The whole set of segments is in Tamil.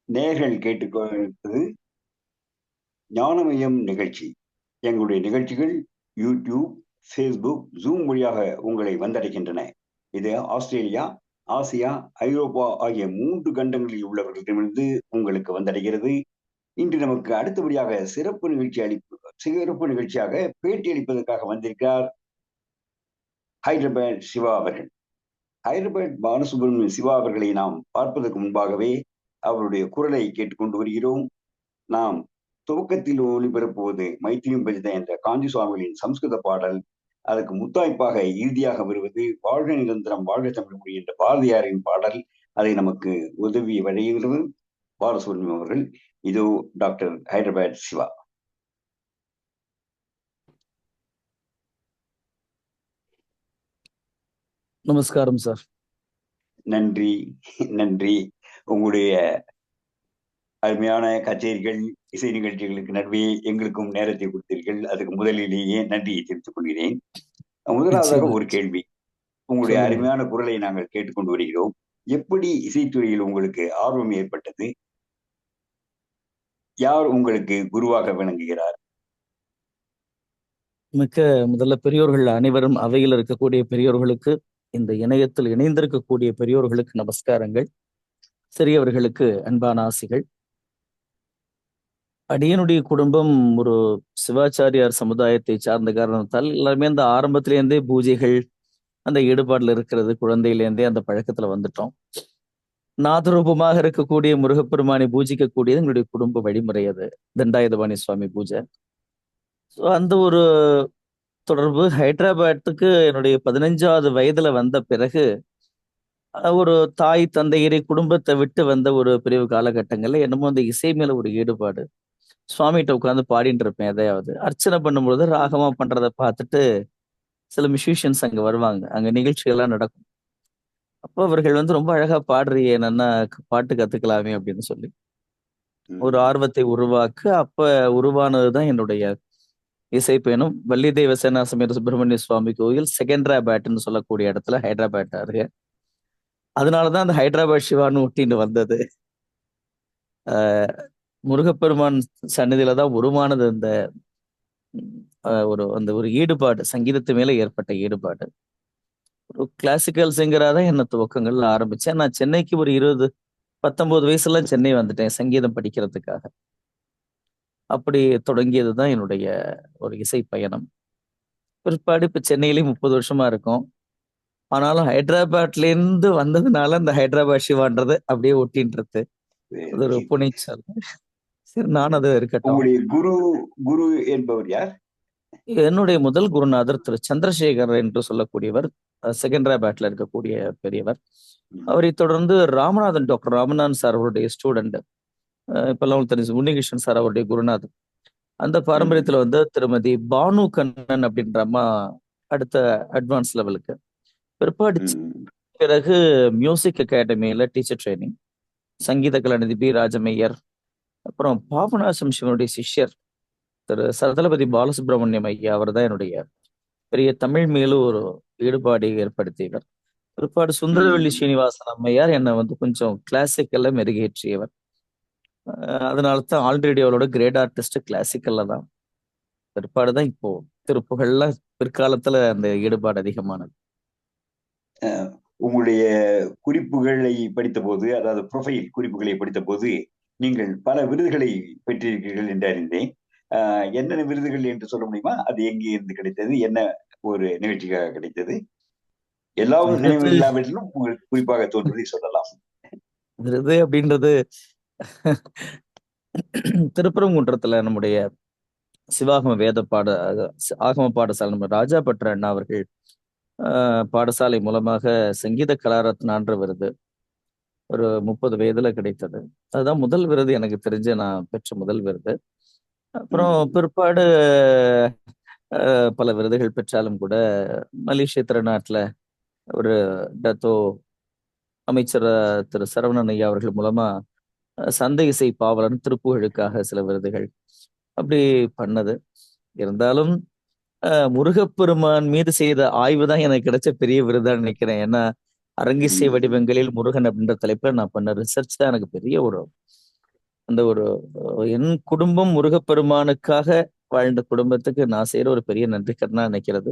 நேயர்கள் கேட்டுக்கொண்டிருப்பது ஞானமயம் நிகழ்ச்சி. எங்களுடைய நிகழ்ச்சிகள் யூடியூப், ஃபேஸ்புக், ஜூம் வழியாக உங்களை வந்தடைகின்றன. இது ஆஸ்திரேலியா, ஆசியா, ஐரோப்பா ஆகிய 3 கண்டங்களில் உள்ளவர்களிடமிருந்து உங்களுக்கு வந்தடைகிறது. இன்று நமக்கு அடுத்தபடியாக சிறப்பு நிகழ்ச்சியாக பேட்டி அளிப்பதற்காக வந்திருக்கிறார் ஹைதராபாத் சிவா அவர்கள். ஹைதராபாத் பாலசுப்ரமணியம் சிவா அவர்களை நாம் பார்ப்பதற்கு முன்பாகவே அவருடைய குரலை கேட்டுக்கொண்டு வருகிறோம். நாம் துவக்கத்தில் ஒளிபரப்புவது மைத்திரியும் பஜித என்ற காஞ்சி சுவாமிகளின் சம்ஸ்கிருத பாடல். அதற்கு முத்தாய்ப்பாக இறுதியாக வருவது வாழ்க நிரந்தரம் வாழ்க தமிழ்மொழி என்ற பாரதியாரின் பாடல். அதை நமக்கு உதவி வழங்குகிறவர் பாலசுப்ரமணியம் அவர்கள். இதோ டாக்டர் ஹைதராபாத் சிவா. நமஸ்காரம் சார். நன்றி நன்றி. உங்களுடைய அருமையான கச்சேரிகள், இசை நிகழ்ச்சிகளுக்கு நடுவே எங்களுக்கும் நேரத்தை கொடுத்தீர்கள். அதுக்கு முதலிலேயே நன்றியை தெரிவித்துக் கொள்கிறேன். முதலாவதாக ஒரு கேள்வி. உங்களுடைய அருமையான குரலை நாங்கள் கேட்டுக்கொண்டு வருகிறோம். எப்படி இசைத்துறையில் உங்களுக்கு ஆர்வம் ஏற்பட்டது? யார் உங்களுக்கு குருவாக விளங்குகிறார்? முதல்ல பெரியோர்கள் அனைவரும், அவையில் இருக்கக்கூடிய பெரியோர்களுக்கு, இந்த இணையத்தில் இணைந்திருக்கக்கூடிய பெரியோர்களுக்கு நமஸ்காரங்கள். சிறியவர்களுக்கு அன்பான ஆசிகள். அடியனுடைய குடும்பம் ஒரு சிவாச்சாரியார் சமுதாயத்தை சார்ந்த காரணத்தால் எல்லாருமே அந்த ஆரம்பத்திலேருந்தே பூஜைகள் அந்த ஈடுபாடுல இருக்கிறது. குழந்தையிலேருந்தே அந்த பழக்கத்துல வந்துட்டோம். நாதரூபமாக இருக்கக்கூடிய முருகப்பெருமானை பூஜிக்கக்கூடியது எங்களுடைய குடும்ப வழிமுறை. அது தண்டாயுதபாணி சுவாமி பூஜை. ஸோ அந்த ஒரு தொடர்பு ஹைதராபாத்துக்கு என்னுடைய 15வது வயதுல வந்த பிறகு ஒரு தாய் தந்தையரை குடும்பத்தை விட்டு வந்த ஒரு பிரிவு காலகட்டங்கள்ல என்னமோ அந்த இசை மேல ஒரு ஈடுபாடு. சுவாமிகிட்ட உட்காந்து பாடிட்டு இருப்பேன். எதையாவது அர்ச்சனை பண்ணும்பொழுது ராகமா பண்றதை பார்த்துட்டு சில மியூசிஷியன்ஸ் அங்க வருவாங்க. அங்க நிகழ்ச்சிகள்லாம் நடக்கும். அப்போ அவர்கள் ரொம்ப அழகா பாடுறியே, என்னன்னா பாட்டு கத்துக்கலாமே அப்படின்னு சொல்லி ஒரு ஆர்வத்தை உருவாக்க அப்ப உருவானதுதான் என்னுடைய இசை பயணம். வள்ளி தெய்வ சேனா சமேத சுப்பிரமணிய சுவாமி கோயில் செகண்டராபாத்னு சொல்லக்கூடிய இடத்துல ஹைதராபாத் அருகே. அதனாலதான் அந்த ஹைதராபாத் சிவான்னு ஒட்டின்னு வந்தது. முருகப்பெருமான் சன்னதியில தான் உருவானது இந்த ஒரு ஈடுபாடு, சங்கீதத்து மேல ஏற்பட்ட ஈடுபாடு. ஒரு கிளாசிக்கல் சிங்கரா தான் என்ன துவக்கங்கள்ல ஆரம்பிச்சேன். நான் சென்னைக்கு ஒரு 19 வயசுல சென்னை வந்துட்டேன் சங்கீதம் படிக்கிறதுக்காக. அப்படி தொடங்கியதுதான் என்னுடைய ஒரு இசை பயணம். பிற்பாடு இப்ப சென்னையிலேயே 30 வருஷமா இருக்கும். ஆனாலும் ஹைதராபாத்ல இருந்து வந்ததுனால அந்த ஹைதராபாத் சிவான்றது அப்படியே ஒட்டின்றது. அது ஒரு புனைச்சல். சரி, நான் அது இருக்கட்டும். உங்களுடைய குரு என்பவர் யார்? என்னுடைய முதல் குருநாதர் திரு சந்திரசேகர் என்று சொல்லக்கூடியவர், செகண்டராபாத்ல இருக்கக்கூடிய பெரியவர். அவரை தொடர்ந்து ராமநாதன், டாக்டர் ராமநாதன் சார் அவருடைய ஸ்டூடெண்ட். இப்பெல்லாம் தெரிஞ்சு உன்னிகிருஷ்ணன் சார் அவருடைய குருநாதர். அந்த பாரம்பரியத்துல திருமதி பானு கண்ணன் அப்படின்ற அம்மா அடுத்த அட்வான்ஸ் லெவலுக்கு. பிறகு music அகாடமியில teacher training, Sangeetha Kalanidhi B Rajam Iyer. அப்புறம் பாபநாசம் சிவனுடைய சிஷ்யர் திரு சதலபதி பாலசுப்ரமணியம் ஐயா, அவர் தான் என்னுடைய பெரிய தமிழ் மேலும் ஒரு ஈடுபாடு ஏற்படுத்தியவர். பிற்பாடு சுந்தரவள்ளி ஸ்ரீனிவாசன் அம்மையார் என்னை கொஞ்சம் கிளாசிக்கல்ல மெருகேற்றியவர். அதனாலதான் ஆல்ரெடி அவளோட கிரேட் ஆர்டிஸ்ட் கிளாசிக்கல்ல தான். பிற்பாடுதான் இப்போ திருப்புகள்ல பிற்காலத்துல அந்த ஈடுபாடு அதிகமானது. உங்களுடைய குறிப்புகளை படித்த போது, அதாவது ப்ரொஃபைல் குறிப்புகளை படித்த போது, நீங்கள் பல விருதுகளை பெற்றிருக்கிறீர்கள் என்று அறிந்தேன். என்னென்ன விருதுகள் என்று சொல்ல முடியுமா? அது எங்கே இருந்து கிடைத்தது? என்ன ஒரு நிகழ்ச்சிக்காக கிடைத்தது? எல்லாவும் நினைவு இல்லாவிட்டாலும் உங்களுக்கு குறிப்பாக தோன்றுவதை சொல்லலாம். விருது அப்படின்றது திருப்பரங்குன்றத்துல நம்முடைய சிவாகம வேத ஆகம பாடசாலை நம்ம ராஜா பட்ர அண்ணா அவர்கள் பாடசாலை மூலமாக சங்கீத கலாரத்னான்ற விருது ஒரு 30 வயதுல கிடைத்தது. அதுதான் முதல் விருது எனக்கு தெரிஞ்ச நான் பெற்ற முதல் விருது. அப்புறம் பிற்பாடு பல விருதுகள் பெற்றாலும் கூட மலேசிய திருநாட்டுல ஒரு டத்தோ அமைச்சர் திரு சரவணன் ஐயா அவர்கள் மூலமா சந்தை இசை பாவலன் திருப்புகழுக்காக சில விருதுகள் அப்படி பண்ணது. இருந்தாலும் முருகப்பெருமான் மீது செய்த ஆய்வு தான் எனக்கு கிடைச்ச பெரிய விருதா நினைக்கிறேன். ஏன்னா அரங்கிசை வடிவங்களில் முருகன் அப்படின்ற தலைப்புல நான் பண்ண ரிசர்ச் தான் எனக்கு பெரிய ஒரு அந்த ஒரு என் குடும்பம் முருகப்பெருமானுக்காக வாழ்ந்த குடும்பத்துக்கு நான் செய்யற ஒரு பெரிய நன்றி கடனா நினைக்கிறது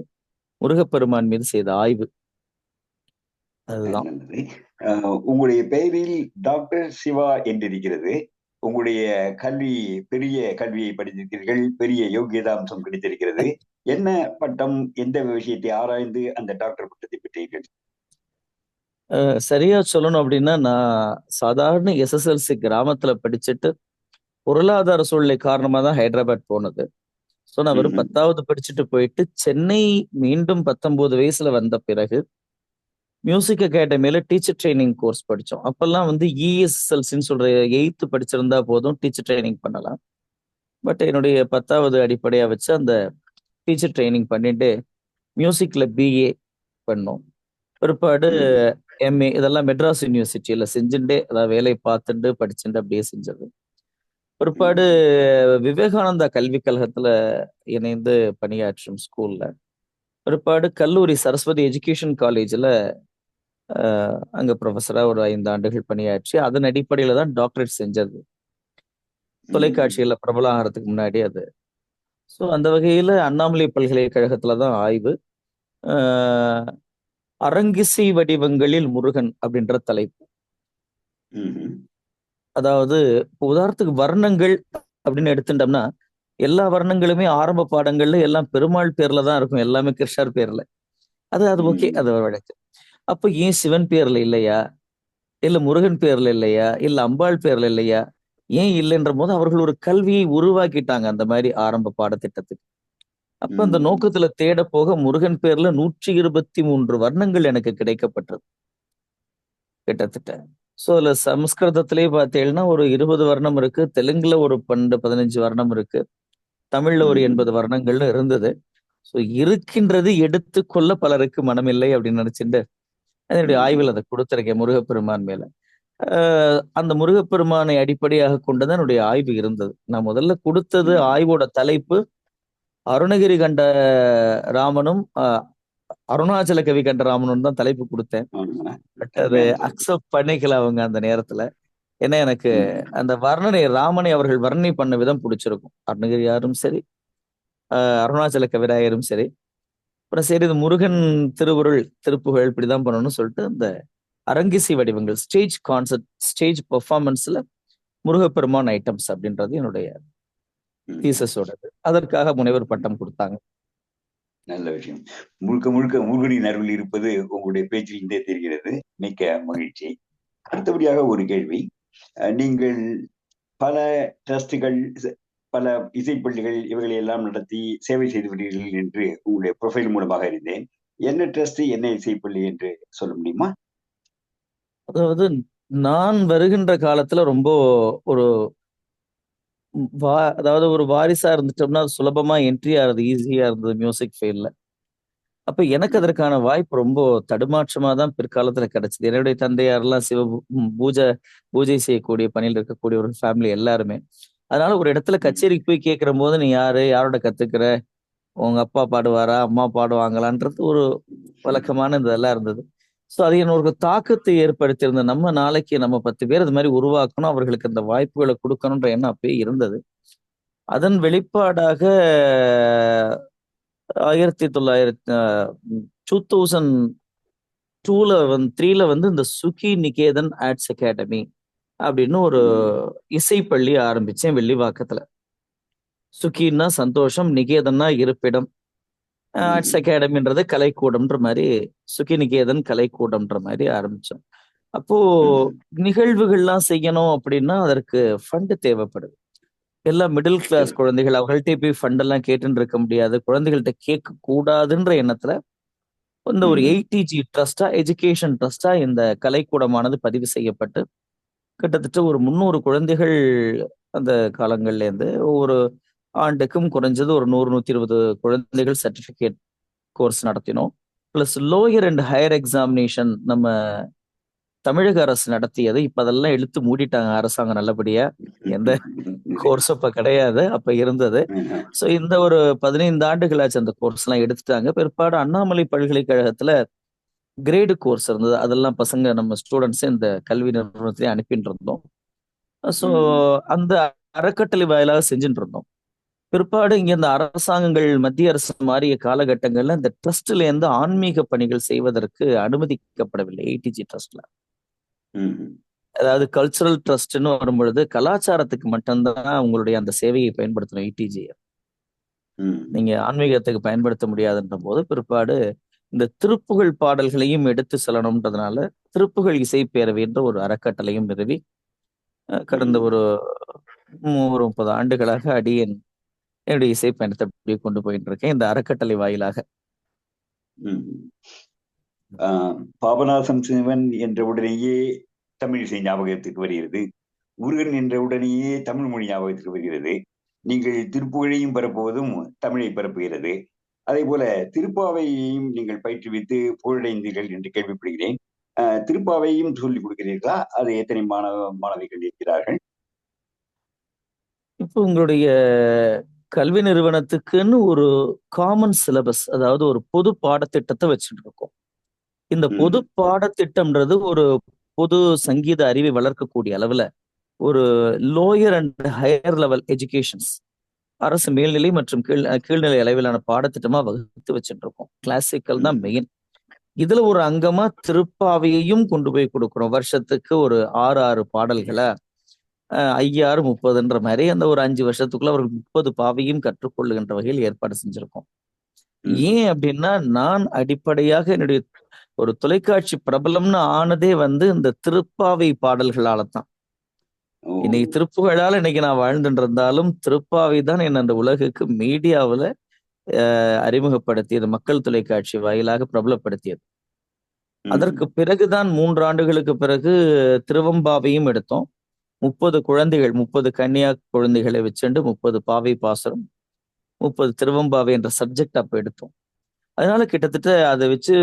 முருகப்பெருமான் மீது செய்த ஆய்வு. அதுதான். நல்லது. உங்களுடைய பெயரில் டாக்டர் சிவா என்றிருக்கிறது. உங்களுடைய கல்வி பெரிய கல்வியை படித்திருக்கிறீர்கள், பெரிய யோகியதாம்சம் கிடைத்திருக்கிறது. என்ன பட்டம், எந்த விஷயத்தை ஆராய்ந்து அந்த டாக்டர் பட்டத்தை பெற்றீர்கள்? சரியா சொல்லணும் அப்படின்னா, நான் சாதாரண எஸ்எஸ்எல்சி கிராமத்துல படிச்சுட்டு பொருளாதார சூழ்நிலை காரணமா தான் ஹைதராபாத் போனது. ஸோ நான் வெறும் ம்ஹும். 10வது படிச்சுட்டு போயிட்டு சென்னை மீண்டும் 19 வயசுல வந்த பிறகு மியூசிக் அகாடமியில டீச்சர் ட்ரைனிங் கோர்ஸ் படிச்சோம். அப்பெல்லாம் வந்து இஎஸ்எல்சின்னு சொல்ற 8th படிச்சிருந்தா போதும் டீச்சர் ட்ரைனிங் பண்ணலாம். பட் என்னுடைய 10வது அடிப்படையா வச்சு அந்த டீச்சர் ட்ரைனிங் பண்ணிட்டு மியூசிக்ல பிஏ பண்ணோம். பிற்பாடு ம்ஹும். எம்ஏ இதெல்லாம் மெட்ராஸ் யூனிவர்சிட்டியில செஞ்சுட்டே அதாவது வேலை பார்த்துட்டு படிச்சுட்டு அப்படியே செஞ்சது. பிற்பாடு ம்ஹும். விவேகானந்தா கல்விக் கழகத்துல இணைந்து பணியாற்றும் ஸ்கூல்ல. பிற்பாடு கல்லூரி சரஸ்வதி எஜுகேஷன் காலேஜ்ல அங்க ப்ரொஃபஸரா ஒரு 5 ஆண்டுகள் பணியாற்றி அதன் அடிப்படையில தான் டாக்டரேட் செஞ்சது. ம்ஹும். தொலைக்காட்சியில பிரபலம் ஆகிறதுக்கு முன்னாடி அது. ஸோ அந்த வகையில அண்ணாமலை பல்கலைக்கழகத்துல தான் ஆய்வு. அஹ் அரங்கிசை வடிவங்களில் முருகன் அப்படின்ற தலைப்பு. ம்ஹும். அதாவது இப்போ உதாரணத்துக்கு வர்ணங்கள் அப்படின்னு எடுத்துட்டோம்னா எல்லா வர்ணங்களுமே ஆரம்ப பாடங்கள்ல எல்லாம் பெருமாள் பேர்ல தான் இருக்கும், எல்லாமே கிருஷ்ணர் பேர்ல. அது அது ஓகே, ம்ஹும். அது ஒரு வழக்கு. அப்போ ஏன் சிவன் பேர்ல இல்லையா, இல்ல முருகன் பேர்ல இல்லையா, இல்ல அம்பாள் பேர்ல இல்லையா, ஏன் இல்லைன்ற போது அவர்கள் ஒரு கல்வியை உருவாக்கிட்டாங்க அந்த மாதிரி ஆரம்ப பாடத்திட்டத்துக்கு. அப்ப அந்த ம்ஹும். நோக்கத்துல தேட போக முருகன் பேர்ல 123 வர்ணங்கள் எனக்கு கிடைக்கப்பட்டது கிட்டத்தட்ட. ஸோ அதுல சமஸ்கிருதத்திலேயே பார்த்தீங்கன்னா ஒரு 20 வர்ணம் இருக்கு, தெலுங்குல ஒரு 12 15 வர்ணம் இருக்கு, தமிழ்ல ஒரு ம்ஹும். 80 வர்ணங்கள்னு இருந்தது. ஸோ இருக்கின்றது எடுத்துக்கொள்ள பலருக்கு மனமில்லை அப்படின்னு நினைச்சிட்டு என்னுடைய ம்ஹும். ஆய்வில் அதை கொடுத்திருக்கேன் முருகப்பெருமான் மேல. அந்த முருகப்பெருமானை அடிப்படையாக கொண்டுதான் என்னுடைய ஆய்வு இருந்தது. நான் முதல்ல கொடுத்தது ம்ஹும். ஆய்வோட தலைப்பு அருணகிரி கண்ட ராமனும் அருணாச்சல கவி கண்ட ராமனும் தான் தலைப்பு கொடுத்தேன். ஆமா. பட் அது அருமையான தலைப்பு. அக்செப்ட் பண்ணிக்கல அவங்க அந்த நேரத்துல. ஏன்னா எனக்கு ம்ஹும். அந்த வர்ணனை ராமனை அவர்கள் வர்ணனை பண்ண விதம் பிடிச்சிருக்கும். அருணகிரியாரும் சரி, அருணாச்சல கவிராயரும் சரி. அப்புறம் சரி இது முருகன் திருவுருள் திருப்புகழ் இப்படிதான் பண்ணணும்னு சொல்லிட்டு அந்த அரங்கிசை வடிவங்கள் ஸ்டேஜ் கான்செப்ட் ஸ்டேஜ் பெர்ஃபார்மன்ஸ்ல முருகப்பெருமான் ஐட்டம்ஸ் அப்படின்றது என்னுடைய ம்ஹும். தீசஸோடது. அதற்காக முனைவர் பட்டம் கொடுத்தாங்க. நல்ல விஷயம். முழுக்க முழுக்க முருகனின் அருள் இருப்பது உங்களுடைய பேச்சிலிருந்தே தெரிகிறது. மிக்க மகிழ்ச்சி. அடுத்தபடியாக ஒரு கேள்வி. நீங்கள் பல ட்ரஸ்டுகள், பல இசைப்பள்ளிகள் இவைகளை எல்லாம் நடத்தி சேவை செய்து வருகிறீர்கள் என்று உங்களுடைய ப்ரொஃபைல் மூலமாக அறிந்தேன். என்ன ட்ரஸ்ட், என்ன இசைப்பள்ளி என்று சொல்ல முடியுமா? அதாவது நான் வருகின்ற காலத்துல ரொம்ப ஒரு அதாவது ஒரு வாரிசா இருந்துட்டோம்னா அது சுலபமா என்ட்ரி ஆகுறது ஈஸியா இருந்தது மியூசிக் ஃபீல்ட்ல. அப்ப எனக்கு ம்ஹும். அதற்கான வாய்ப்பு ரொம்ப தடுமாற்றமா தான் பிற்காலத்துல கிடைச்சது. என்னுடைய தந்தையாரெல்லாம் பூஜை செய்யக்கூடிய பணியில் இருக்கக்கூடிய ஒரு ஃபேமிலி எல்லாருமே. அதனால ஒரு இடத்துல ம்ஹும். கச்சேரிக்கு போய் கேட்கிற போது நீ யாரு, யாரோட கத்துக்கிற, உங்க அப்பா பாடுவாரா, அம்மா பாடுவாங்களான்றது ஒரு வழக்கமான இதெல்லாம் இருந்தது. ஸோ அது என்ன ஒரு தாக்கத்தை ஏற்படுத்தியிருந்த நம்ம நாளைக்கு நம்ம 10 பேர் இது மாதிரி உருவாக்கணும், அவர்களுக்கு அந்த வாய்ப்புகளை கொடுக்கணுன்ற எண்ணம் அப்பயே இருந்தது. அதன் வெளிப்பாடாக 2002ல வந்து 3ல வந்து இந்த சுகி நிகேதன் ஆர்ட்ஸ் அகாடமி அப்படின்னு ஒரு ம்ஹும். இசைப்பள்ளி ஆரம்பிச்சேன் வெள்ளிவாக்கத்துல. சுகின்னா சந்தோஷம், நிகேதன்னா இருப்பிடம், ஆர்ட்ஸ் ம்ஹும். அகாடமின்றது கலைக்கூடம்ன்ற மாதிரி சுகி நிகேதன் கலைக்கூடம்ன்ற மாதிரி ஆரம்பிச்சோம். அப்போ ம்ஹும். நிகழ்வுகள்லாம் செய்யணும் அப்படின்னா அதற்கு ஃபண்ட் தேவைப்படுது. எல்லாம் மிடில் கிளாஸ் குழந்தைகள், அவங்கள்ட்ட போய் ஃபண்ட் எல்லாம் கேட்டுன்னு இருக்க முடியாது, குழந்தைகள்ட்ட கேட்க கூடாதுன்ற எண்ணத்துல இந்த ஒரு ம்ஹும். 80G ட்ரஸ்டா எஜுகேஷன் ட்ரஸ்டா இந்த கலைக்கூடமானது பதிவு செய்யப்பட்டு கிட்டத்தட்ட ஒரு 300 குழந்தைகள் அந்த காலங்கள்ல இருந்து ஒவ்வொரு ஆண்டுக்கும் குறைஞ்சது ஒரு 100 120 குழந்தைகள் சர்டிபிகேட் கோர்ஸ் நடத்தினோம். Plus lower and higher examination நம்ம தமிழக அரசு நடத்தியது. இப்ப அதெல்லாம் இழுத்து மூடிட்டாங்க அரசாங்கம் நல்லபடியா. எந்த கோர்ஸும் இப்ப கிடையாது, அப்ப இருந்தது. ம்ஹும். ஸோ இந்த ஒரு 15 ஆண்டுகளாச்சு அந்த கோர்ஸ் எல்லாம் எடுத்துட்டாங்க. பிற்பாடு அண்ணாமலை பல்கலைக்கழகத்துல கிரேடு கோர்ஸ் இருந்தது. அதெல்லாம் பசங்க நம்ம ஸ்டூடெண்ட்ஸ் இந்த கல்வி நிறுவனத்திலே அனுப்பிட்டு இருந்தோம். ஸோ ம், அந்த அறக்கட்டளை வாயிலாக செஞ்சுட்டு இருந்தோம். பிற்பாடு இங்க இந்த அரசாங்கங்கள் மத்திய அரசு மாறிய காலகட்டங்கள்ல இந்த ட்ரஸ்ட்ல இருந்து ஆன்மீக பணிகள் செய்வதற்கு அனுமதிக்கப்படவில்லை ஏடிஜி ட்ரஸ்ட்ல. ம், அதாவது கல்ச்சுரல் ட்ரஸ்ட்னு வரும்பொழுது கலாச்சாரத்துக்கு மட்டும்தான் உங்களுடைய அந்த சேவையை பயன்படுத்தணும் ஏடிஜி. ம், நீங்க ஆன்மீகத்துக்கு பயன்படுத்த முடியாதுன்ற போது பிற்பாடு இந்த திருப்புகழ் பாடல்களையும் எடுத்து செல்லணும்ன்றதுனால திருப்புகழ் இசை பேரவை என்ற ஒரு அறக்கட்டளையும் நிறுவி கடந்த ம், ஒரு 30 ஆண்டுகளாக அடியேன் என்னுடைய இசை பயணத்தை அப்படியே கொண்டு போயிட்டு இருக்கேன் இந்த அறக்கட்டளை வாயிலாக. ம். பாபநாசம் சிவன் என்ற உடனேயே தமிழ் இசை ஞாபகத்துக்கு வருகிறது. முருகன் என்ற உடனேயே தமிழ் மொழி ஞாபகத்துக்கு வருகிறது. நீங்கள் திருப்புகழையும் பரப்புவதும் தமிழை பரப்புகிறது. அதே போல திருப்பாவையையும் நீங்கள் பயிற்றுவித்து புகழடைந்தீர்கள் என்று கேள்விப்படுகிறேன். திருப்பாவையும் சொல்லிக் கொடுக்கிறீர்களா? அது எத்தனை மாணவிகள் இருக்கிறார்கள்? இப்போ உங்களுடைய கல்வி நிறுவனத்துக்குன்னு ஒரு காமன் சிலபஸ், அதாவது ஒரு பொது பாடத்திட்டத்தை வச்சுட்டு இருக்கோம். இந்த பொது ம், பாடத்திட்டம்ன்றது ஒரு பொது சங்கீத அறிவை வளர்க்கக்கூடிய அளவுல ஒரு lower and higher level educations அரசு மேல்நிலை மற்றும் கீழ்நிலை அளவிலான பாடத்திட்டமா வகுத்து வச்சுட்டு இருக்கோம். கிளாசிக்கல் தான் ம், மெயின். இதுல ஒரு அங்கமா திருப்பாவையையும் கொண்டு போய் கொடுக்குறோம். வருஷத்துக்கு ஒரு 6 பாடல்களை 5 6 30ன்ற மாதிரி அந்த ஒரு 5 வருஷத்துக்குள்ள அவர்கள் 30 பாவையும் கற்றுக்கொள்ளுகின்ற வகையில் ஏற்பாடு செஞ்சிருக்கோம். ம். ஏன் அப்படின்னா நான் அடிப்படையாக என்னுடைய ஒரு தொலைக்காட்சி பிரபலம்னு ஆனதே இந்த திருப்பாவை பாடல்களால தான். ஓ! இன்னைக்கு திருப்புகழால இன்னைக்கு நான் வாழ்ந்துட்டு இருந்தாலும் திருப்பாவை தான் என்ன அந்த உலகுக்கு மீடியாவுல அறிமுகப்படுத்தியது, மக்கள் தொலைக்காட்சி வாயிலாக பிரபலப்படுத்தியது. அதற்கு ம், பிறகுதான் 3 ஆண்டுகளுக்கு பிறகு திருவம்பாவையும் எடுத்தோம். 30 குழந்தைகள், 30 கன்னியா குழந்தைகளை வச்சுண்டு 30 பாவை பாசுரம், 30 திருவம்பாவை என்ற சப்ஜெக்ட் அப்ப எடுத்தோம். அதனால கிட்டத்தட்ட அதை வச்சு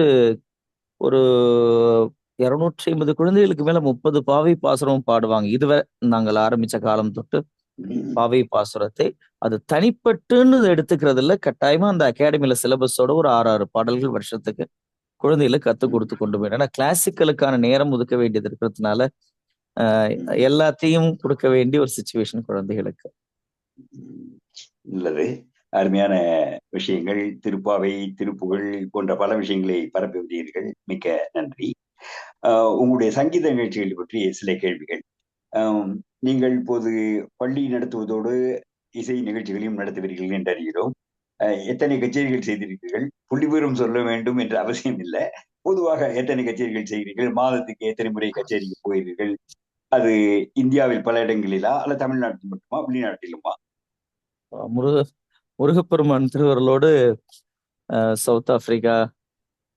ஒரு 250 குழந்தைகளுக்கு மேல 30 பாவை பாசுரம் பாடுவாங்க. இதுவரை நாங்கள் ஆரம்பிச்ச காலம் தொட்டு ம், பாவை பாசுரத்தை அது தனிப்பட்டுன்னு எடுத்துக்கிறது இல்ல. கட்டாயமா அந்த அகாடமில சிலபஸோட ஒரு 6 பாடல்கள் வருஷத்துக்கு குழந்தைகளுக்கு கத்துக் ம், கொடுத்து கொண்டு போயிடும். ஏன்னா கிளாசிக்கலுக்கான நேரம் ஒதுக்க வேண்டியது இருக்கிறதுனால ம். எல்லாத்தையும் கொடுக்க வேண்டிய ஒரு சுச்சுவேஷன் குழந்தைகளுக்கு. ம். நல்லது. அருமையான விஷயங்கள். திருப்பாவை, திருப்புகழ் போன்ற பல விஷயங்களை பரப்பி வருகிறீர்கள். மிக்க நன்றி. உங்களுடைய சங்கீத நிகழ்ச்சிகள் பற்றி சில கேள்விகள். ஆம், நீங்கள் இப்போது பள்ளி நடத்துவதோடு இசை நிகழ்ச்சிகளையும் நடத்துவீர்கள் என்று அறிகிறோம். எத்தனை கச்சேரிகள் செய்திருக்கிறீர்கள்? புள்ளிவிவரம் சொல்ல வேண்டும் என்ற அவசியம் இல்லை. பொதுவாக எத்தனை கச்சேரிகள் செய்கிறீர்கள்? மாதத்துக்கு எத்தனை முறை கச்சேரிக்கு போகிறீர்கள்? அது இந்தியாவில் பல இடங்களிலா அல்ல தமிழ்நாட்டில் மட்டுமா வெளிநாட்டிலுமா? முருக முருகப்பெருமான் திருவருளோடு சவுத் ஆப்பிரிக்கா,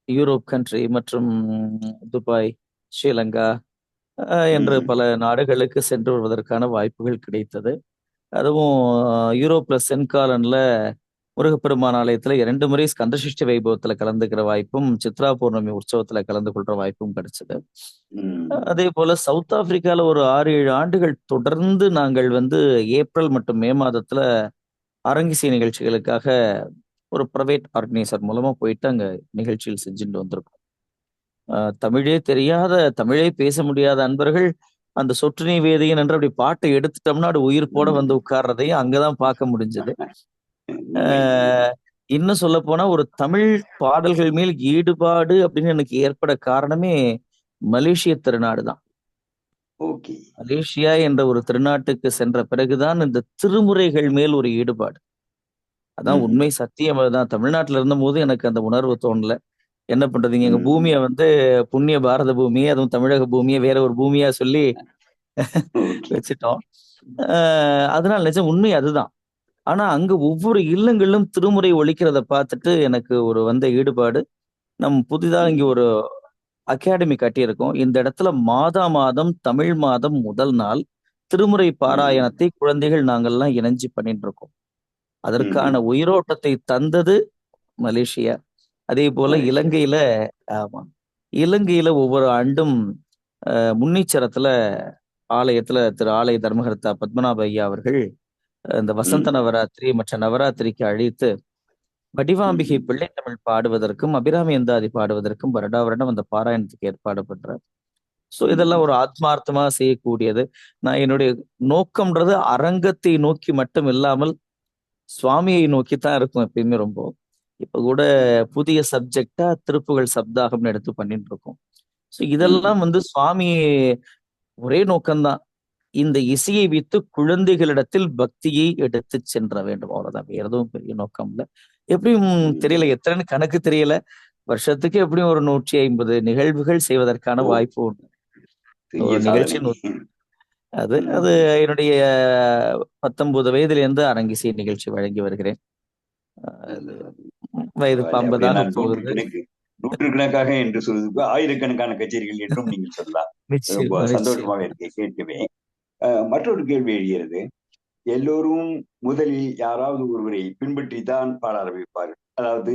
யூரோப் கண்ட்ரி மற்றும் துபாய், ஸ்ரீலங்கா என்று ம், பல நாடுகளுக்கு சென்று வருவதற்கான வாய்ப்புகள் கிடைத்தது. அதுவும் யூரோப்ல சென்காலன்ல முருகப்பெருமான் ஆலயத்துல 2 முறை ஸ்கந்தசஷ்டி வைபவத்துல கலந்துக்கிற வாய்ப்பும், சித்ரா பௌர்ணமி உற்சவத்துல கலந்து கொள்ற வாய்ப்பும் கிடைச்சது. ம், அதே போல சவுத் ஆப்பிரிக்கால ஒரு 6 7 ஆண்டுகள் தொடர்ந்து நாங்கள் ஏப்ரல் மற்றும் மே மாதத்துல அரங்கிசை நிகழ்ச்சிகளுக்காக ஒரு பிரைவேட் ஆர்கனைசர் மூலமா போயிட்டு அங்க நிகழ்ச்சிகள் செஞ்சுட்டு வந்திருக்கோம். தமிழே தெரியாத, தமிழே பேச முடியாத அன்பர்கள் அந்த சொட்டு நீ வேதியன் என்று அப்படி பாட்டை எடுத்துட்டோம்னா அது உயிர் போட ம். உட்கார்றதையும் அங்கதான் பார்க்க முடிஞ்சது. உண்மை, உண்மை. இன்னும் சொல்ல போனா ஒரு தமிழ் பாடல்கள் மேல் ஈடுபாடு அப்படின்னு எனக்கு ஏற்பட காரணமே மலேசிய திருநாடு தான். ஓகே. மலேசியா என்ற ஒரு திருநாட்டுக்கு சென்ற பிறகுதான் இந்த திருமுறைகள் மேல் ஒரு ஈடுபாடு. அதான் ம், உண்மை, சத்தியம் அதுதான். தமிழ்நாட்டுல இருந்தபோது எனக்கு அந்த உணர்வு தோணல. என்ன பண்றதுங்க, எங்க ம். பூமியை புண்ணிய பாரத பூமி, அதுவும் தமிழக பூமியை வேற ஒரு பூமியா சொல்லி ஓகே. வச்சுட்டோம். அதனால நிஜம் உண்மை அதுதான். ஆனா அங்க ஒவ்வொரு இல்லங்களிலும் திருமுறை ஒலிக்கிறத பார்த்துட்டு எனக்கு ஒரு ஈடுபாடு. புதிதா இங்க ம், ஒரு அகாடமி கட்டியிருக்கோம். இந்த இடத்துல மாதா மாதம் தமிழ் மாதம் முதல் நாள் திருமுறை ம், பாராயணத்தை குழந்தைகள் நாங்கள்லாம் இணைஞ்சு பண்ணிட்டு இருக்கோம். ம். அதற்கான உயிரோட்டத்தை தந்தது மலேசியா. அதே போல மலேசியா. இலங்கையில, ஆமா, இலங்கையில ஒவ்வொரு ஆண்டும் முன்னீச்சரத்துல ஆலயத்துல திரு ஆலய தர்மகர்த்தா பத்மநாப ஐயா அவர்கள் இந்த வசந்த ம், நவராத்திரி மற்ற நவராத்திரிக்கு அழைத்து வடிவாம்பிகை ம், பிள்ளை தமிழ் பாடுவதற்கும், அபிராமி அந்தாதி பாடுவதற்கும் வருடா வருடம் அந்த பாராயணத்துக்கு ஏற்பாடு பண்றார். ஸோ இதெல்லாம் ஒரு ஆத்மார்த்தமா செய்யக்கூடியது. நான் என்னுடைய நோக்கம்ன்றது அரங்கத்தை நோக்கி மட்டும் இல்லாமல் சுவாமியை நோக்கி தான் இருக்கும் எப்பயுமே ரொம்ப. இப்ப கூட புதிய சப்ஜெக்டா திருப்புகழ் சப்தாகம்னு எடுத்து பண்ணிட்டு இருக்கோம். ஸோ இதெல்லாம் வந்து சுவாமி ஒரே நோக்கம்தான். இந்த இசையை வைத்து குழந்தைகளிடத்தில் பக்தியை எடுத்து சென்ற வேண்டும். அவ்வளவுதான். வேற எதுவும் பெரிய நோக்கம் இல்ல. எப்படியும் தெரியல, எத்தனை கணக்கு தெரியல. வருஷத்துக்கு எப்படியும் ஒரு 150 நிகழ்வுகள் செய்வதற்கான ஓ, வாய்ப்பு உண்டு. பெரிய ஒரு நிகழ்ச்சி சாதனை. அது அது என்னுடைய 19 வயதிலிருந்து அரங்கிசை நிகழ்ச்சி வழங்கி வருகிறேன். அது வயது இப்ப பரவாயில்ல. 50 அப்படியே ஆக நான் போகுது. நூற்றுக்கணக்காக என்று சொல்றதுக்கு ஆயிரக்கணக்கான கச்சேரிகள் என்றும் நீங்கள் சொல்லலாம். ரொம்ப நிச்சயமா, நிச்சயம். சந்தோஷமாக இருக்கு கேட்கவே. மற்றொரு கேள்வி எழுகிறது. எல்லோரும் முதலில் யாராவது ஒருவரை பின்பற்றித்தான் பாட ஆரம்பிப்பார்கள். அதாவது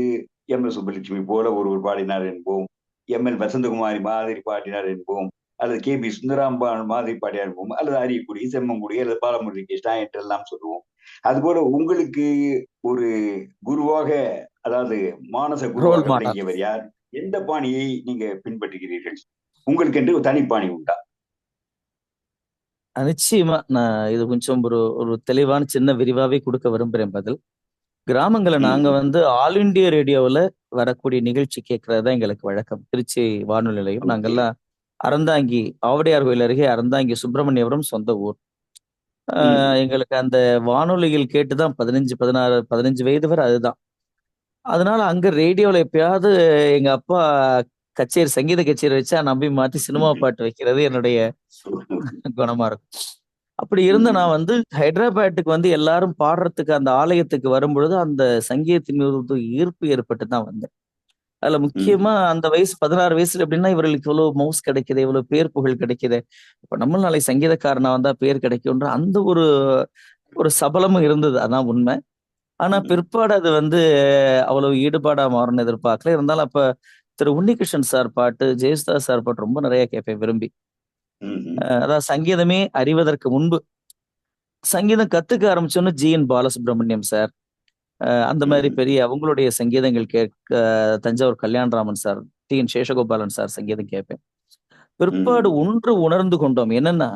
எம்.எஸ். சுப்புலட்சுமி போல ஒருவர் பாடினார் என்போம், எம்.எல். வசந்தகுமாரி மாதிரி பாடினார் என்போம், அல்லது கே.பி. சுந்தராம்பாள் மாதிரி பாடினார் என்போம், அல்லது அரியக்குடி, செம்மங்குடி, அல்லது பாலமுருகி கிருஷ்ணா என்றெல்லாம் சொல்லுவோம். அதுபோல உங்களுக்கு ஒரு குருவாக, அதாவது மானச ரோல் குருவாக மாடல். விளங்கியவர் யார்? எந்த பாணியை நீங்க பின்பற்றுகிறீர்கள்? உங்களுக்கென்று ஒரு தனிப்பாணி உண்டா? நிச்சயமா. நான் இது கொஞ்சம் ஒரு ஒரு தெளிவான சின்ன விரிவாவே கொடுக்க விரும்புறேன் பதில். கிராமங்கள்ல நாங்க ம். வந்து ஆல் இண்டியா ரேடியோவுல வரக்கூடிய நிகழ்ச்சி கேட்கறது தான் எங்களுக்கு வழக்கம். திருச்சி வானொலி நிலையம். ஓகே. நாங்கெல்லாம் அறந்தாங்கி ஆவுடையார் கோயில் அருகே அறந்தாங்கி சுப்பிரமணியபுரம் சொந்த ஊர். ம். எங்களுக்கு அந்த வானொலியில் கேட்டு தான் 15, 16, 15 வயது வரை அதுதான். அதனால அங்க ரேடியோல எப்பயாவது எங்க அப்பா கச்சேரி, சங்கீத கச்சேரி வச்சா நம்பி மாத்தி சினிமா பாட்டு வைக்கிறது என்னுடைய குணமா இருக்கும். அப்படி இருந்த ம். நான் வந்து ஹைதராபாத்துக்கு வந்து எல்லாரும் பாடுறதுக்கு அந்த ஆலயத்துக்கு வரும்பொழுது, அந்த சங்கீதத்தின் மீது ஒரு ஈர்ப்பு ஏற்பட்டு தான் வந்தேன். அதுல ம். முக்கியமா அந்த வயசு 16 வயசுல எப்படின்னா, இவர்களுக்கு இவ்வளவு மவுஸ் கிடைக்குதே, இவ்வளவு பேர் புகழ் கிடைக்குதே. அப்ப நம்மளும் நாளைக்கு சங்கீதக்காரனா வந்தா பேர் கிடைக்கும்ன்ற அந்த ஒரு ஒரு சபலமும் இருந்தது. அதான் உண்மை. ஆனா ம். பிற்பாடு அது வந்து அவ்வளவு ஈடுபாடா மாறும்னு எதிர்பார்க்கல. இருந்தாலும் அப்ப திரு உன்னிகிருஷ்ணன் சார் பாட்டு, ஜெயசுதாஸ் சார் பாட்டு ரொம்ப நிறைய கேட்பேன் விரும்பி. ம்ஹ்ம். அதாவது சங்கீதமே அறிவதற்கு முன்பு சங்கீதம் கத்துக்க ஆரம்பிச்சோன்னு ஜி.என். பாலசுப்ரமணியம் சார், அந்த மாதிரி ம். பெரிய அவங்களுடைய சங்கீதங்கள் கேட்க Thanjavur Kalyanaraman sir, TN. Seshagopalan sir சங்கீதம் கேட்பேன். பிற்பாடு ம். ஒன்று உணர்ந்து கொண்டோம். என்னன்னா,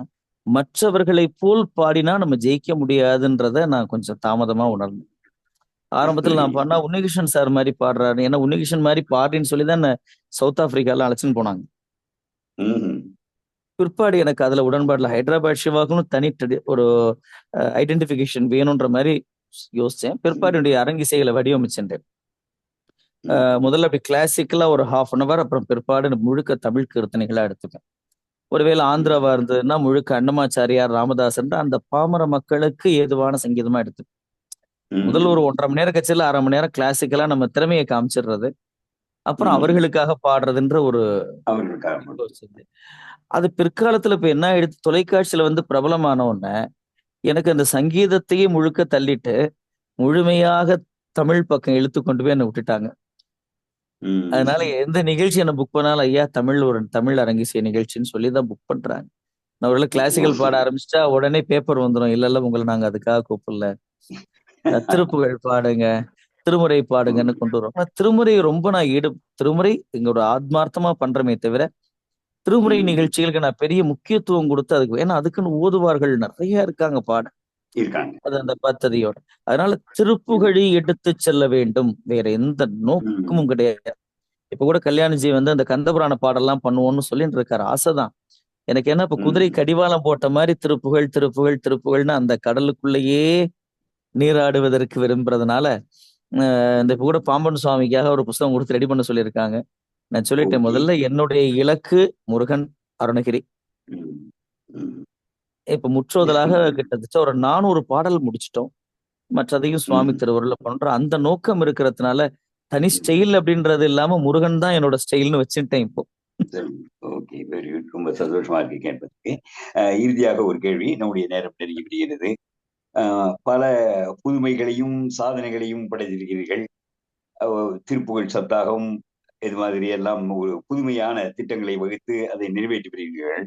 மற்றவர்களைப் போல் பாடினா நம்ம ஜெயிக்க முடியாதுன்றத நான் கொஞ்சம் தாமதமா உணர்ந்தேன். ஆரம்பத்துல சரி. நான் பாடுனா உன்னிகிருஷ்ணன் சார் மாரி பாடுறாரு. ஏன்னா உன்னிகிருஷ்ணன் மாரி பாடுறேன்னு சொல்லி தான் என்ன சவுத் ஆப்பிரிக்காலாம் அழைச்சுன்னு போனாங்க. ம்ஹ்ம். பிற்பாடு எனக்கு அதுல உடன்பாடுல ஹைதராபாத் சிவாக்குன்னு தனி ஒரு ஐடென்டிஃபிகேஷன் வேணுன்ற மாரி யோசிச்சேன். பிற்பாடு ம். என்னுடைய அரங்கிசைகளை வடிவமைச்சேன். ம். முதல்ல அப்படி கிளாசிக்கலா ஒரு 1/2 அன் ஹவர், அப்புறம் பிற்பாடு முழுக்க தமிழ் கீர்த்தனைகளா எடுத்துப்பேன். ஒருவேளை ஆந்திராவா ம். இருந்ததுன்னா முழுக்க அன்னமாச்சாரியார், ராமதாசன்ற அந்த பாமர மக்களுக்கு ஏதுவான சங்கீதமா எடுத்துப்பேன். முதல் ம். ஒரு 1 1/2 மணி நேரம் கச்சேரில 1/2 மணி நேரம் கிளாசிக்கலா நம்ம திறமையை காமிச்சிடுறது. அப்புறம் ம். அவர்களுக்காக பாடுறதுன்ற ஒரு அவர்களுக்காக மட்டும். யோசிச்சது. அது பிற்காலத்துல இப்ப என்ன ஆயிடுச்சு, தொலைக்காட்சியில வந்து பிரபலமான உடனே, எனக்கு அந்த சங்கீதத்தையே முழுக்க தள்ளிட்டு, முழுமையாக தமிழ் பக்கம் இழுத்து கொண்டு போய் என்ன விட்டுட்டாங்க. அதனால ம். எந்த நிகழ்ச்சி என்ன புக் பண்ணாலும், ஐயா தமிழ் ஒரு தமிழ் அரங்கிசை நிகழ்ச்சின்னு சொல்லி தான் புக் பண்றாங்க. நான் ஒருவேளை ஓ, கிளாசிக்கல் பாட ஆரம்பிச்சுட்டா உடனே பேப்பர் வந்துரும். இல்ல, இல்ல உங்கள நாங்க அதுக்காக கூப்பிடல. திருப்புகழ் பாடுங்க, திருமுறை பாடுங்கன்னு கொண்டு வரும். ஆனா திருமுறை ரொம்ப நான் திருமுறை எங்களோட ஆத்மார்த்தமா பண்றோமே தவிர, திருமுறை ம். நிகழ்ச்சிகளுக்கு நான் பெரிய முக்கியத்துவம் குடுத்து அதுக்கு ஏன்னா அதுக்குன்னு ஓதுவார்கள் நெறைய இருக்காங்க பாட. இருக்காங்க. அது அந்த பத்ததியோட. அதனால திருப்புகழை எடுத்துச் செல்ல வேண்டும். வேற எந்த ம். நோக்கமும் கிடையாது. இப்ப கூட கல்யாண்ஜி வந்து அந்த கந்தபுராண பாடல்லாம் பண்ணுவோம்னு சொல்லிட்டு இருக்காரு. ஆசைதான். எனக்கு என்ன இப்ப குதிரை ம். கடிவாளம் போட்ட மாரி திருப்புகழ், திருப்புகழ், திருப்புகழ்ன்னு அந்த கடலுக்குள்ளேயே நீராடுவதற்கு விரும்புறதுனால, இந்த இப்ப கூட பாம்பன் சுவாமிக்காக ஒரு புஸ்தகம் குடுத்து ரெடி பண்ண சொல்லியிருக்காங்க. நான் சொல்லிட்டேன் ஓகே. முதல்ல என்னுடைய இலக்கு முருகன், அருணகிரி. ம். ம். இப்ப முற்றோதலாக கிட்டத்தட்ட ஒரு 400 பாடல் முடிச்சுட்டோம். மற்றதையும் சுவாமி ம். திருவருள்ல பண்றோம். அந்த நோக்கம் இருக்கிறதுனால, தனி ம். ஸ்டைல் அப்படின்றது இல்லாம முருகன் தான் என்னோட ஸ்டைல்ன்னு வச்சுட்டேன் இப்போ. சரி. ஓகே. Very good. ரொம்ப சந்தோஷமா இருக்கு கேட்பதற்கு. இறுதியாக ஒரு கேள்வி. நம்முடைய நேரம் நெருங்கி விடுகிறது. அ பல புதுமைகளையும், சாதனைகளையும் படைத்திருக்கிறீர்கள். அ திருப்புகழ் சப்தாகம் இது மாதிரி எல்லாம் ஒரு புதுமையான திட்டங்களை வகுத்து அதை நிறைவேற்றி வருகிறீர்கள்.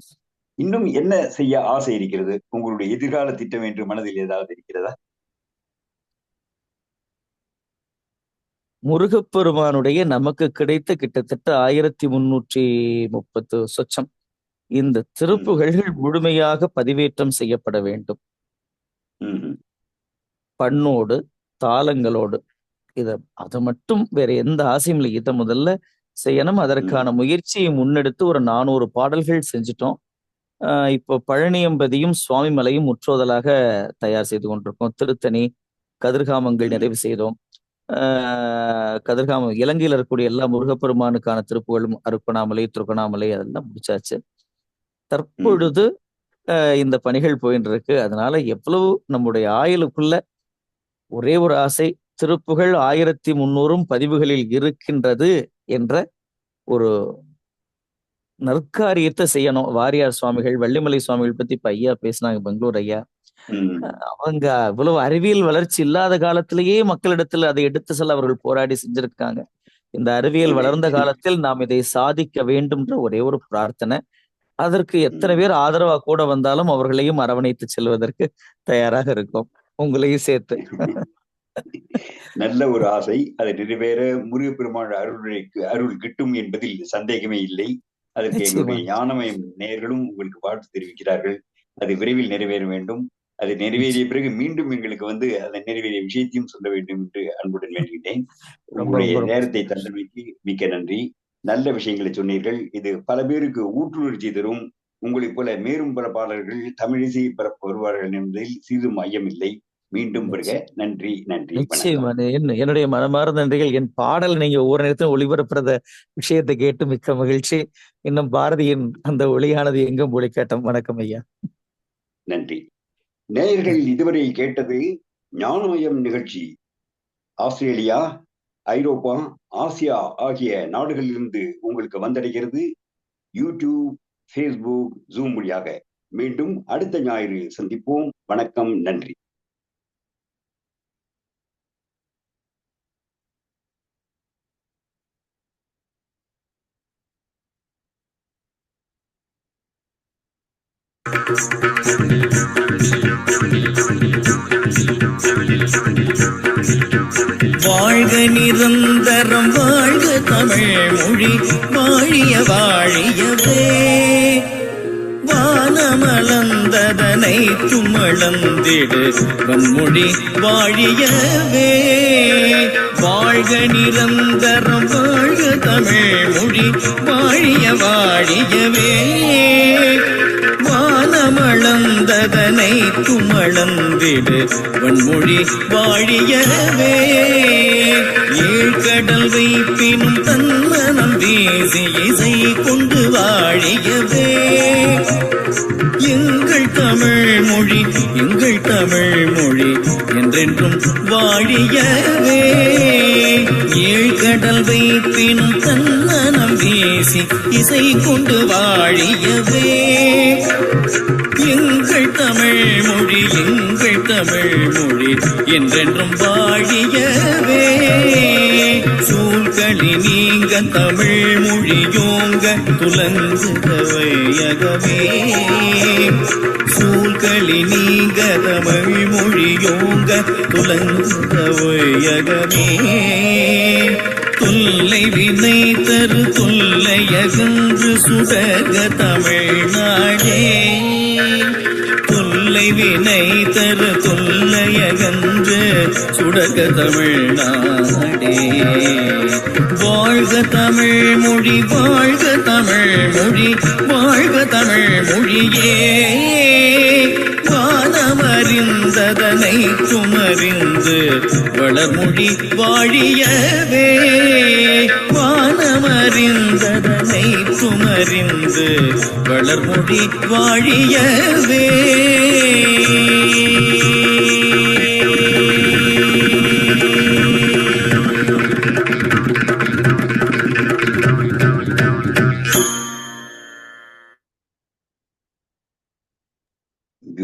இன்னும் என்ன செய்ய ஆசை இருக்கிறது? உங்களுடைய எதிர்கால திட்டம் என்று மனதில் ஏதாவது இருக்கிறதா? முருகப்பெருமானுடைய நமக்கு கிடைத்த கிட்டத்தட்ட 1330 சொச்சம். இந்த திருப்புகள் முழுமையாக பதிவேற்றம் செய்யப்பட வேண்டும். பண்ணோடு தாளங்களோடு. அதை மட்டும் வேற எந்த ஆசையும் இல்லை. இதை முதல்ல செய்யணும். அதற்கான முயற்சியை முன்னெடுத்து ஒரு 400 பாடல்கள் செஞ்சுட்டோம். இப்போ பழனியம்பதியும் சுவாமி மலையும் முற்றோதலாக தயார் செய்து கொண்டிருக்கோம். திருத்தணி, கதிர்காமங்கள் நிறைவு செய்தோம். கதிர்காமம் இலங்கையில் இருக்கக்கூடிய எல்லா முருகப்பெருமானுக்கான திருப்புகளும் அருப்பணாமலை, திருவண்ணாமலை அதெல்லாம் முடிச்சாச்சு. தற்பொழுது இந்த பணிகள் போயிட்டு இருக்கு. அதனால எவ்வளவு நம்முடைய ஆயுளுக்குள்ள ஒரே ஒரு ஆசை, திருப்புகள் 1300 பதிவுகளில் இருக்கின்றது என்ற ஒரு நற்காரியத்தை செய்யணும். வாரியார் சுவாமிகள், வள்ளிமலை சுவாமிகள் பத்தி இப்ப ஐயா பேசினாங்க, பெங்களூர் ஐயா. அவங்க இவ்வளவு அறிவியல் வளர்ச்சி இல்லாத காலத்திலேயே மக்களிடத்துல அதை எடுத்து செல்ல அவர்கள் போராடி செஞ்சிருக்காங்க. இந்த அறிவியல் வளர்ந்த காலத்தில் நாம் இதை சாதிக்க வேண்டும்ன்ற ஒரே ஒரு பிரார்த்தனை. அதற்கு எத்தனை பேர் ஆதரவா கூட வந்தாலும் அவர்களையும் அரவணைத்து செல்வதற்கு தயாராக இருக்கும், உங்களையும் சேர்த்து. நல்ல ஒரு ஆசை. அதை நிறைவேற முருகப்பெருமான் அருள் கிட்டும் என்பதில் சந்தேகமே இல்லை. அதற்கு எங்களுடைய ஞானமயம் நேயர்களும் உங்களுக்கு வாழ்த்து தெரிவிக்கிறார்கள். அது விரைவில் நிறைவேற வேண்டும். அது நிறைவேறிய பிறகு மீண்டும் எங்களுக்கு அதை நிறைவேறிய விஷயத்தையும் சொல்ல வேண்டும் என்று அன்புடன் வேண்டுகிறேன். உங்களுடைய நேரத்தை தந்தமைக்கு மிக்க நன்றி. நல்ல விஷயங்களை சொன்னீர்கள். இது பல பேருக்கு ஊற்றுணர்ச்சி தரும். உங்களைப் போல மேலும் பல பாடல்கள் தமிழிசை பரப்பு வருவார்கள் என்பதில் சிறிதும் ஐயமில்லை. மீண்டும் பெறுக. நன்றி. நன்றி. என்னுடைய மனமார்ந்த நன்றிகள். என் பாடல் நீங்க ஒவ்வொரு நேரத்திலும் ஒளிபரப்புறத விஷயத்தை கேட்டு மிக்க மகிழ்ச்சி. இன்னும் பாரதியின் அந்த ஒளியானது எங்கும் ஒளிக்காட்டும். வணக்கம் ஐயா. நன்றி. நேயர்கள் இதுவரை கேட்டது ஞானமயம் நிகழ்ச்சி. ஆஸ்திரேலியா, ஐரோப்பா, ஆசியா ஆகிய நாடுகளிலிருந்து உங்களுக்கு வந்தடைகிறது. யூடியூப், ஃபேஸ்புக், ஜூம் வழியாக. மீண்டும் அடுத்த ஞாயிறு சந்திப்போம். வணக்கம். நன்றி. வாழ்க நிரந்தரம், வாழ்க தமிழ் மொழி, வாழிய வாழியவே. வானமளந்ததனை துமளந்திடு வன்மொழி வாழியவே. வாழ்க நிரந்தரம், வாழ்க தமிழ் மொழி, வாழிய வாழியவே. வானமளந்ததனை துமளந்திடு வன்மொழி வாழியவே. ஏழ்கடல் வைப்பினும் தன்மனம் வீசி இசை கொண்டு வாழியவே. எங்கள் தமிழ் மொழி, எங்கள் தமிழ் மொழி என்றென்றும் வாழியவே. ஏழ்கடல் வைப்பினும் தன்மனம் வீசி இசை கொண்டு வாழியவே. எங்கள் தமிழ் மொழி, எங்கள் தமிழ் மொழி என்றென்றும் வாழியவே. சூழ்களி நீங்க தமிழ் மொழியோங்க துலங்குக வையகமே. சூழ்களி நீங்க தமிழ் மொழியோங்க துலங்குக வையகமே. தொல்லை வினை தரு தொல்லையகன்று சுடக தமிழ்நாடே. தொல்லை வினை தரு தொல்லையகன்று சுடக தமிழ்நாடே. வாழ்க தமிழ் மொழி, வாழ்க தமிழ் மொழி, வாழ்க தமிழ் மொழியே. வானமறிந்ததனை துமறிந்து வளர்மொழி வாழியவே. வானமறிந்ததனை துமறிந்து வளர்மொழி வாழியவே.